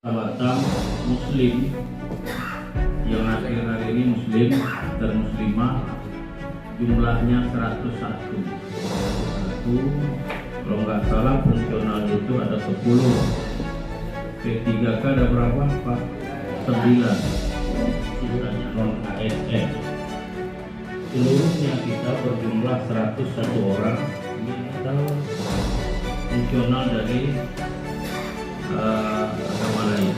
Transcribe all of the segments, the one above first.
Batam Muslim yang akhir-akhir ini Muslim dan Muslimah jumlahnya 101. Kalau nggak salah fungsional itu ada 10. P3K ada berapa Pak? 9. Sisanya non ASN. Seluruhnya kita berjumlah 101 orang atau fungsional dari agama lain.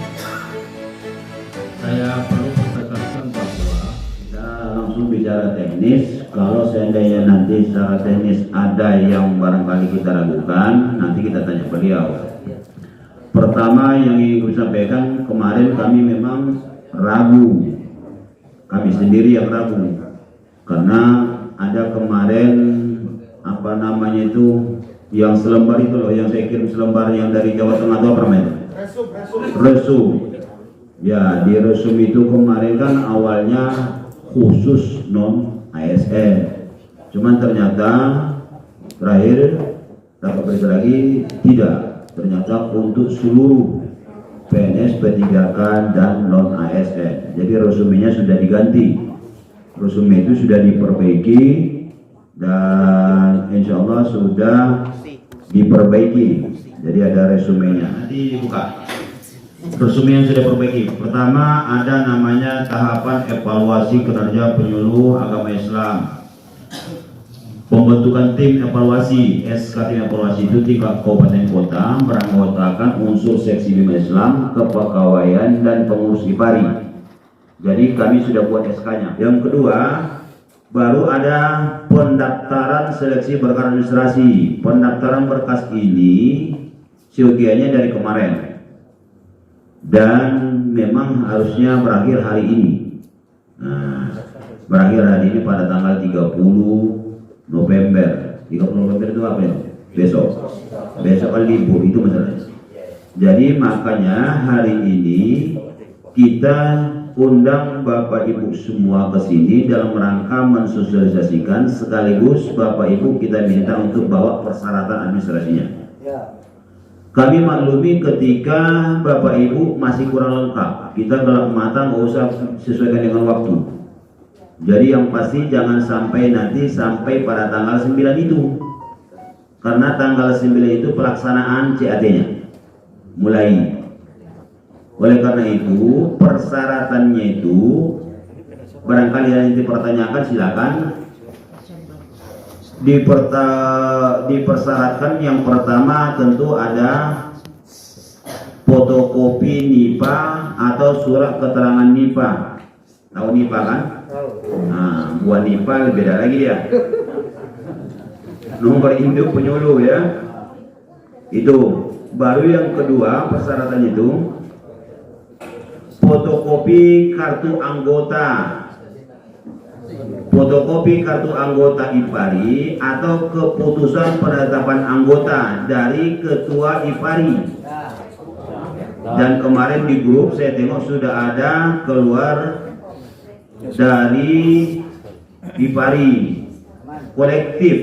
Saya perlu tegaskan bahwa kita langsung bicara teknis. Kalau seandainya nanti secara teknis ada yang barangkali kita ragukan, nanti kita tanya beliau. Pertama yang ingin saya sampaikan, kemarin kami memang ragu, kami sendiri yang ragu, karena ada kemarin yang selembar itu loh, yang saya kirim selembar yang dari Jawa Tengah itu apa namanya? Resum. Ya, di resum itu kemarin kan awalnya khusus non ASN. Cuman ternyata terakhir dapat berita lagi tidak. Ternyata untuk seluruh PNS, P3K dan non ASN. Jadi resuminya sudah diganti. Resume itu sudah diperbaiki dan insya Allah sudah diperbaiki. Jadi ada resumenya. Nanti dibuka. Resume yang sudah diperbaiki. Pertama ada namanya tahapan evaluasi kinerja penyuluh agama Islam. Pembentukan tim evaluasi. SK tim evaluasi itu tingkat kabupaten kota beranggotakan unsur seksi bima Islam, kepegawaian dan pengurus IPARI. Jadi kami sudah buat SK-nya. Yang kedua, baru ada pendaftaran seleksi berkas administrasi. Pendaftaran berkas ini siogianya dari kemarin dan memang harusnya berakhir hari ini. Nah, berakhir hari ini pada tanggal 30 November. 30 November itu apa ya? Besok kan libur, itu masalahnya. Jadi makanya hari ini kita undang Bapak Ibu semua ke sini dalam rangka mensosialisasikan, sekaligus Bapak Ibu kita minta untuk bawa persyaratan administrasinya. Kami maklumi ketika Bapak Ibu masih kurang lengkap, kita gelap mata nggak usah sesuaikan dengan waktu. Jadi yang pasti jangan sampai nanti sampai pada tanggal 9 itu, karena tanggal 9 itu pelaksanaan CAT-nya mulai. Oleh karena itu persyaratannya itu barangkali yang dipertanyakan silakan. Dipersyaratkan yang pertama tentu ada fotokopi NIPA atau surat keterangan NIPA. Tahu NIPA kan? Nah, buat NIPA beda lagi dia. Nomor induk penyuluh ya. Itu. Baru yang kedua persyaratan itu fotokopi kartu anggota. Fotokopi kartu anggota IPARI atau keputusan penetapan anggota dari ketua IPARI. Dan kemarin di grup saya tengok sudah ada keluar dari IPARI kolektif.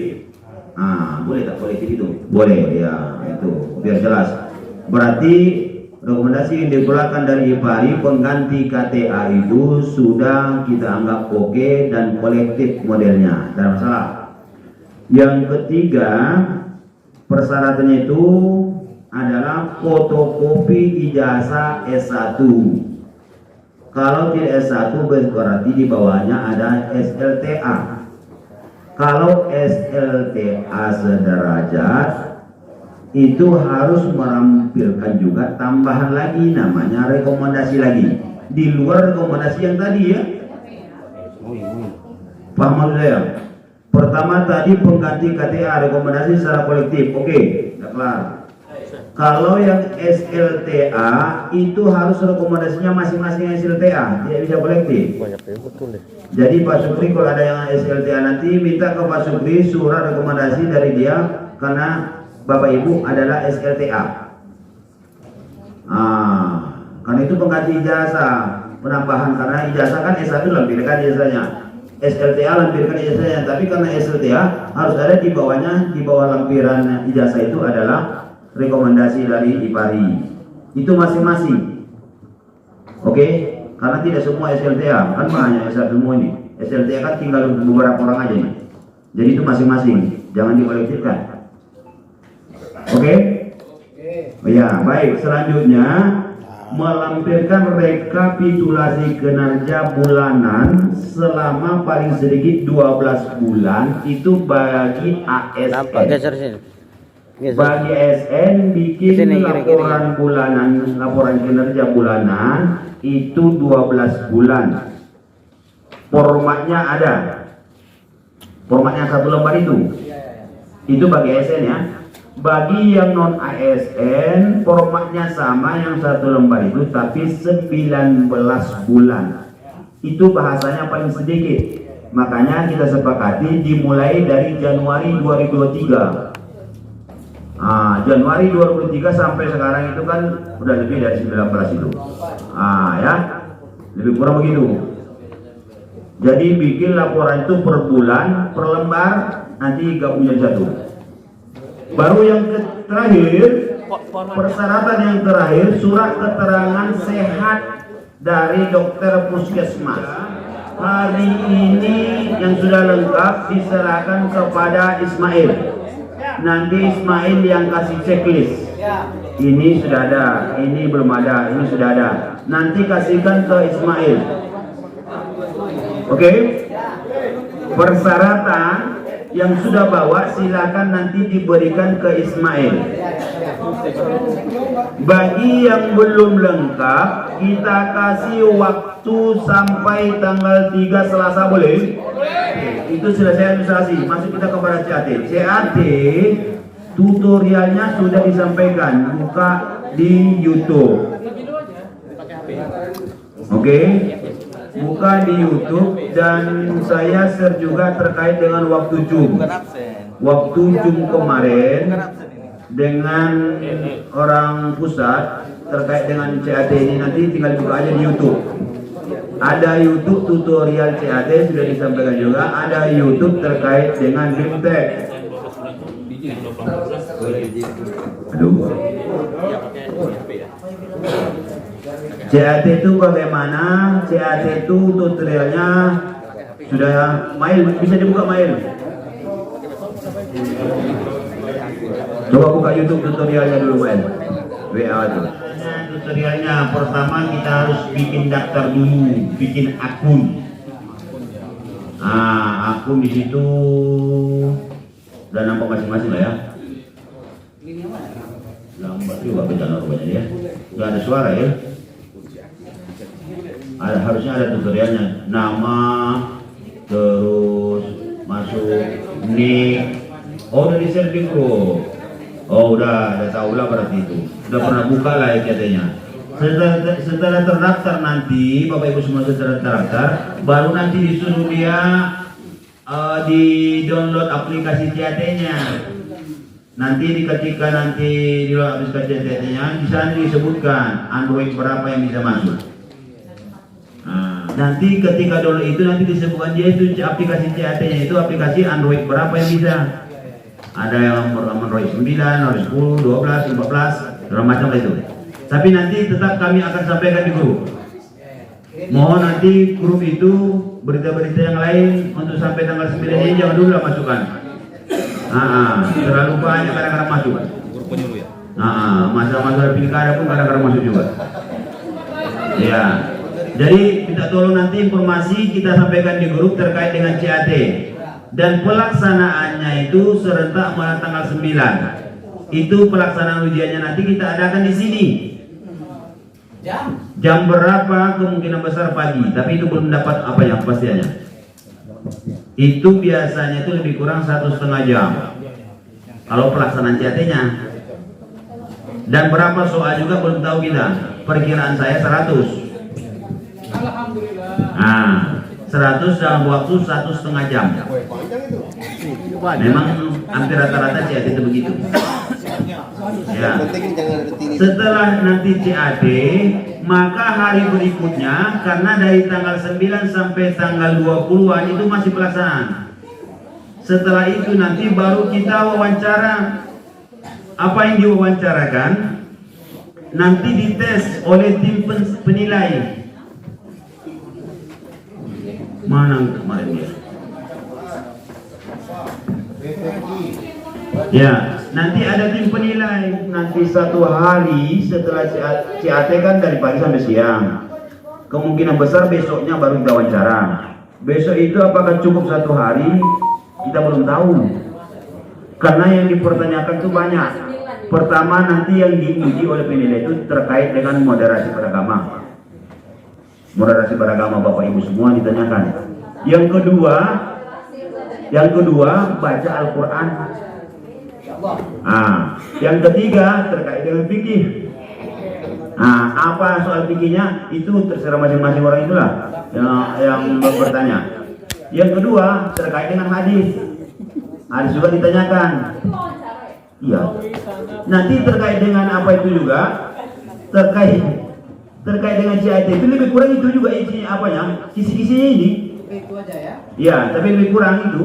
Boleh tak kolektif itu? Boleh ya, itu biar jelas. Berarti rekomendasi yang dikeluarkan dari IPARI pengganti KTA itu sudah kita anggap oke dan kolektif modelnya, tidak masalah. Yang ketiga persyaratannya itu adalah fotokopi ijazah S1. Kalau tidak S1 berarti di bawahnya ada SLTA. Kalau SLTA sederajat itu harus merampilkan juga tambahan lagi namanya rekomendasi lagi di luar rekomendasi yang tadi ya. Paham saya? Pertama tadi pengganti KTA rekomendasi secara kolektif, oke, sudah kelar. Kalau yang SLTA itu harus rekomendasinya masing-masing SLTA, tidak bisa kolektif. Jadi Pak Sukri kalau ada yang SLTA nanti minta ke Pak Sukri surat rekomendasi dari dia, karena Bapak Ibu adalah SLTA. Karena itu pengganti ijazah, penambahan, karena ijazah kan S1 lampirkan ijazahnya, SLTA lampirkan ijazahnya, tapi karena SLTA harus ada di bawahnya, di bawah lampiran ijazah itu adalah rekomendasi dari IPARI. Itu masing-masing. Oke, karena tidak semua SLTA, kan banyak semua ini. SLTA kan tinggal untuk beberapa orang aja nih. Jadi itu masing-masing, jangan dikolektifkan. Oke? Oh ya, baik. Selanjutnya melampirkan rekapitulasi kinerja bulanan selama paling sedikit 12 bulan itu bagi ASN. Bagi ASN bikin laporan bulanan, laporan kinerja bulanan itu 12 bulan. Formatnya ada. Formatnya satu lembar itu. Itu bagi ASN ya. Bagi yang non ASN formatnya sama yang satu lembar itu tapi 19 bulan. Itu bahasanya paling sedikit. Makanya kita sepakati dimulai dari Januari 2023. Januari 2023 sampai sekarang itu kan udah lebih dari 19 itu. Ya. Lebih kurang begitu. Jadi bikin laporan itu per bulan, per lembar, nanti gabung jadi satu. Baru yang terakhir, persyaratan yang terakhir, surat keterangan sehat dari dokter puskesmas. Hari ini yang sudah lengkap diserahkan kepada Ismail. Nanti Ismail yang kasih checklist. Ini sudah ada, ini belum ada, ini sudah ada. Nanti kasihkan ke Ismail. Oke? Persyaratan yang sudah bawa silakan nanti diberikan ke Ismail. Bagi yang belum lengkap kita kasih waktu sampai tanggal 3 Selasa boleh? Itu selesai administrasi. Masuk kita kepada CAT. CAT tutorialnya sudah disampaikan, buka di YouTube. Oke? Buka di YouTube dan saya share juga terkait dengan waktu Zoom. Waktu Zoom kemarin dengan orang pusat terkait dengan CAT ini nanti tinggal buka aja di YouTube. Ada YouTube tutorial CAT sudah disampaikan juga. Ada YouTube terkait dengan BIMTEK. Aduh. CAT itu bagaimana? CAT itu tutorialnya sudah mail, bisa dibuka mail. Coba buka YouTube tutorialnya dulu mail. WA itu. Tutorialnya pertama kita harus bikin daftar dulu, bikin akun. Akun di situ dan nampak masing-masing lah ya. Lambat juga bencana rupanya ya. Gak ada suara ya. Harusnya ada tutorialnya, nama, terus masuk nick. Oh udah di-share di grup. Oh udah tahu lah berarti itu. Udah pernah buka lah ya katanya. Setelah terdaftar nanti, Bapak Ibu semua setelah terdaftar, baru nanti disuruh dia di download aplikasi CAT-nya. Nanti ketika nanti di download aplikasi CAT-nya, di sana disebutkan Android berapa yang bisa masuk. Nanti ketika download itu nanti disebutkan dia itu aplikasi CAT-nya itu aplikasi Android berapa yang bisa. Ada yang Android 9, Android 10, 12, 15, segala macam itu. Tapi nanti tetap kami akan sampaikan di grup. Mohon nanti grup itu berita-berita yang lain untuk sampai tanggal 9 ini jangan dulu lah masukkan. Terlalu banyak kadang-kadang masuk. Masalah pilkada pun kadang-kadang masuk juga. Ya. Jadi minta tolong nanti informasi kita sampaikan di grup terkait dengan CAT dan pelaksanaannya itu serentak mulai tanggal 9. Itu pelaksanaan ujiannya nanti kita adakan di sini. Jam berapa? Kemungkinan besar pagi, tapi itu belum dapat apa yang pastinya. Itu biasanya itu lebih kurang 1,5 jam. Kalau pelaksanaan CAT-nya. Dan berapa soal juga belum tahu kita. Perkiraan saya 100. 100 dalam waktu 1,5 jam. Memang hampir rata-rata CAT itu begitu. Ya. Setelah nanti CAT, maka hari berikutnya karena dari tanggal 9 sampai tanggal 20-an itu masih pelaksanaan. Setelah itu nanti baru kita wawancara. Apa yang diwawancarakan? nanti dites oleh tim penilai. Mana kemarin dia? Ya, nanti ada tim penilai. Nanti satu hari setelah CAT kan dari pagi sampai siang. Kemungkinan besar besoknya baru kita wawancara. Besok itu apakah cukup satu hari? Kita belum tahu. Karena yang dipertanyakan itu banyak. Pertama, nanti yang diuji oleh penilai itu terkait dengan moderasi beragama. Moderasi beragama Bapak Ibu semua ditanyakan. Yang kedua baca Al-Quran. Yang ketiga terkait dengan fikih. Apa soal fikihnya itu terserah masing-masing orang itulah yang bertanya. Yang kedua terkait dengan hadis. Hadis juga ditanyakan. Iya. Nanti terkait dengan apa itu juga terkait dengan CIT itu lebih kurang itu juga isinya apanya, kisi-kisinya ini. Itu aja ya? Iya, tapi lebih kurang itu.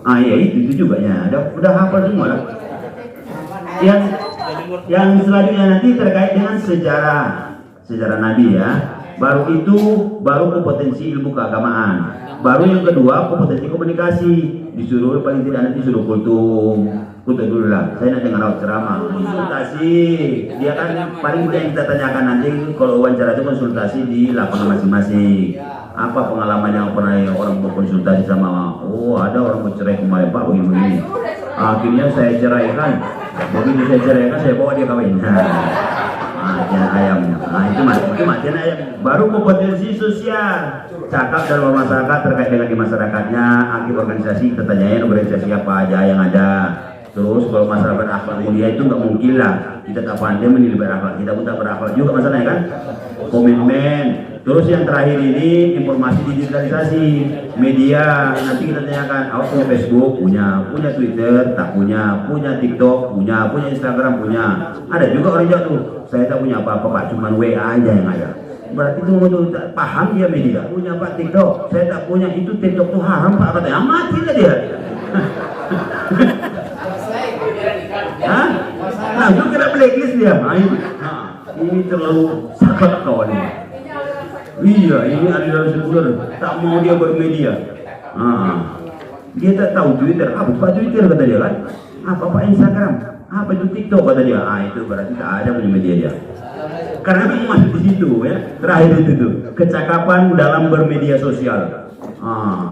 Iya itu juga ya. Udah hafal semua lah. Yang selanjutnya nanti terkait dengan sejarah Nabi ya. Baru kompetensi ilmu keagamaan. Baru yang kedua kompetensi komunikasi. Disuruh paling tidak nanti suruh kultum dulu lah. Saya nanti dengar ceramah, konsultasi. Dia kan paling tidak yang kita tanyakan nanti kalau wawancara itu konsultasi di lapangan masing-masing. Apa pengalaman yang pernah orang berkonsultasi sama? Ada orang bercerai kemarin Pak begini. Akhirnya saya ceraikan. Begitu saya ceraikan saya bawa dia kawin. Matian ayam. Itu matian ayam. Baru kompetensi sosial. Cakap dalam masyarakat terkait dengan di masyarakatnya. Aktif organisasi, kita tanyain organisasi apa aja yang ada. Terus kalau masalah berakhlak mulia itu nggak mungkin lah. Kita tak pandai menilai berakhlak. Kita pun tak berakhlak juga masalahnya kan. Komitmen. Terus yang terakhir ini informasi digitalisasi media. Nanti kita tanyakan, punya Facebook, punya Twitter, tak punya TikTok, punya Instagram, punya. Ada juga orang jatuh. Saya tak punya apa-apa Pak, cuma WA aja yang ada. Berarti itu tak paham dia media. Punya Pak TikTok, saya tak punya itu TikTok tuh haram Pak katanya. Mati lah dia. Langsung kena blacklist dia. Ini terlalu sakit kawan ini. Iya, ini aliran sekuler. Tak mau dia bermedia. Dia tak tahu Twitter. Apa Pak Twitter kata dia kan? Apa Pak Instagram? Apa itu TikTok kata dia? Itu berarti tak ada punya media dia. Karena memang masuk di situ ya. Terakhir itu tuh kecakapan dalam bermedia sosial.